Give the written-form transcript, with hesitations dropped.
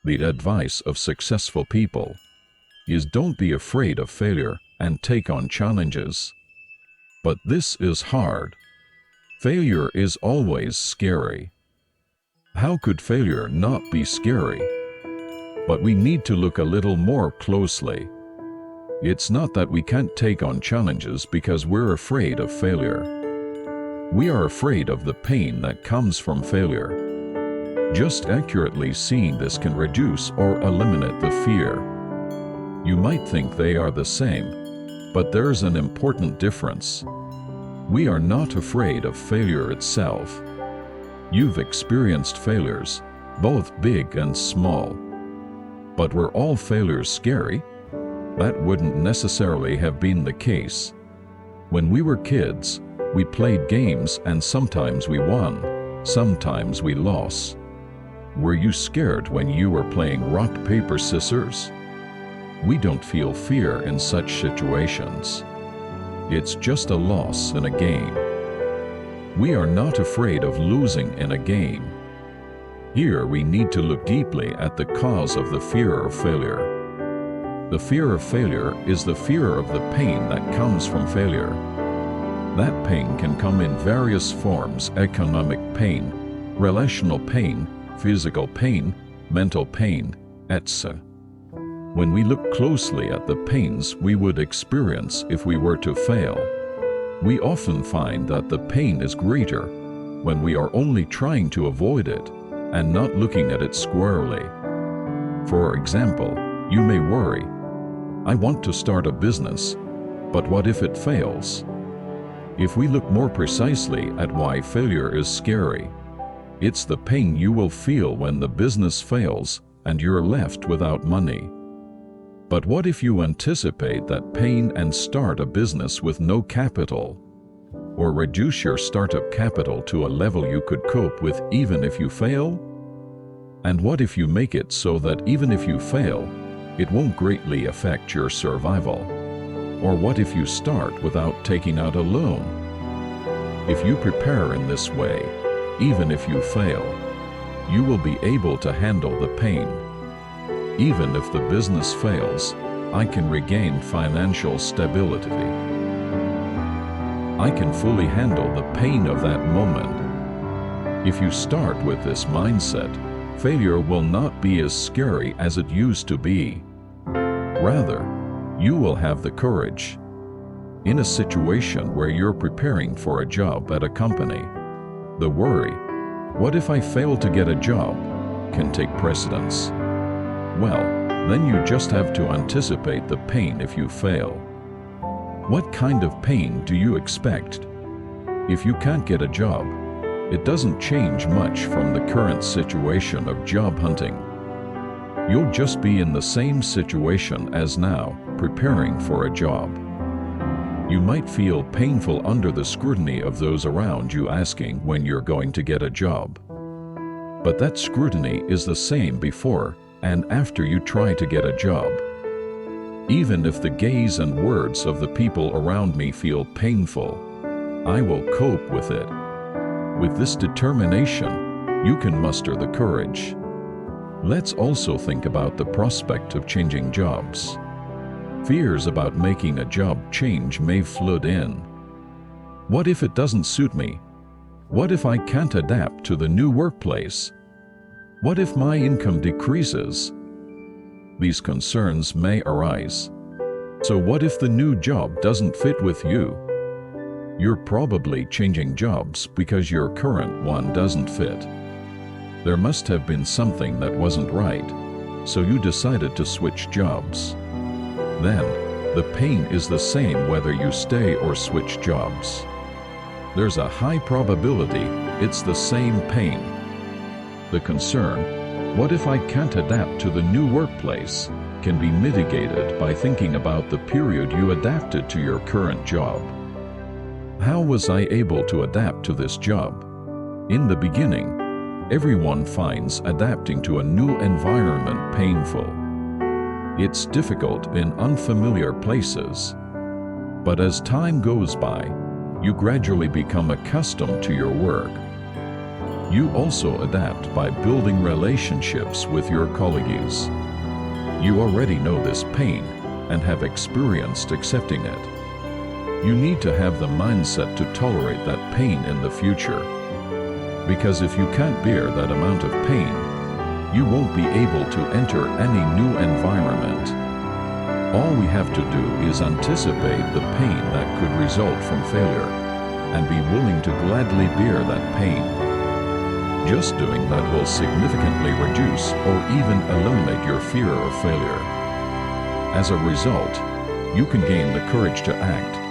The advice of successful people is don't be afraid of failure and take on challenges. But this is hard. Failure is always scary. How could failure not be scary? But we need to look a little more closely. It's not that we can't take on challenges because we're afraid of failure. We are afraid of the pain that comes from failure. Just accurately seeing this can reduce or eliminate the fear. You might think they are the same, but there's an important difference. We are not afraid of failure itself. You've experienced failures, both big and small. But were all failures scary? That wouldn't necessarily have been the case. When we were kids, we played games and sometimes we won, sometimes we lost. Were you scared when you were playing rock, paper, scissors? We don't feel fear in such situations. It's just a loss in a game. We are not afraid of losing in a game. Here we need to look deeply at the cause of the fear of failure. The fear of failure is the fear of the pain that comes from failure. That pain can come in various forms: economic pain, relational pain, physical pain, mental pain, etc. When we look closely at the pains we would experience if we were to fail, we often find that the pain is greater when we are only trying to avoid it and not looking at it squarely. For example, you may worry, I want to start a business, but what if it fails? If we look more precisely at why failure is scary, it's the pain you will feel when the business fails and you're left without money. But what if you anticipate that pain and start a business with no capital, or reduce your startup capital to a level you could cope with even if you fail? And what if you make it so that even if you fail, it won't greatly affect your survival? Or what if you start without taking out a loan? If you prepare in this way, even if you fail, you will be able to handle the pain. Even if the business fails, I can regain financial stability. I can fully handle the pain of that moment. If you start with this mindset, failure will not be as scary as it used to be. Rather, you will have the courage. In a situation where you're preparing for a job at a company, the worry, what if I fail to get a job, can take precedence. Well, then you just have to anticipate the pain if you fail. What kind of pain do you expect? If you can't get a job, it doesn't change much from the current situation of job hunting. You'll just be in the same situation as now, preparing for a job. You might feel painful under the scrutiny of those around you asking when you're going to get a job. But that scrutiny is the same before and after you try to get a job. Even if the gaze and words of the people around me feel painful, I will cope with it. With this determination, you can muster the courage. Let's also think about the prospect of changing jobs. Fears about making a job change may flood in. What if it doesn't suit me? What if I can't adapt to the new workplace? What if my income decreases? These concerns may arise. So what if the new job doesn't fit with you? You're probably changing jobs because your current one doesn't fit. There must have been something that wasn't right, so you decided to switch jobs. Then, the pain is the same whether you stay or switch jobs. There's a high probability it's the same pain. The concern, what if I can't adapt to the new workplace, can be mitigated by thinking about the period you adapted to your current job. How was I able to adapt to this job? In the beginning, everyone finds adapting to a new environment painful. It's difficult in unfamiliar places. But as time goes by, you gradually become accustomed to your work. You also adapt by building relationships with your colleagues. You already know this pain and have experienced accepting it. You need to have the mindset to tolerate that pain in the future. Because if you can't bear that amount of pain, you won't be able to enter any new environment. All we have to do is anticipate the pain that could result from failure and be willing to gladly bear that pain. Just doing that will significantly reduce or even eliminate your fear of failure. As a result, you can gain the courage to act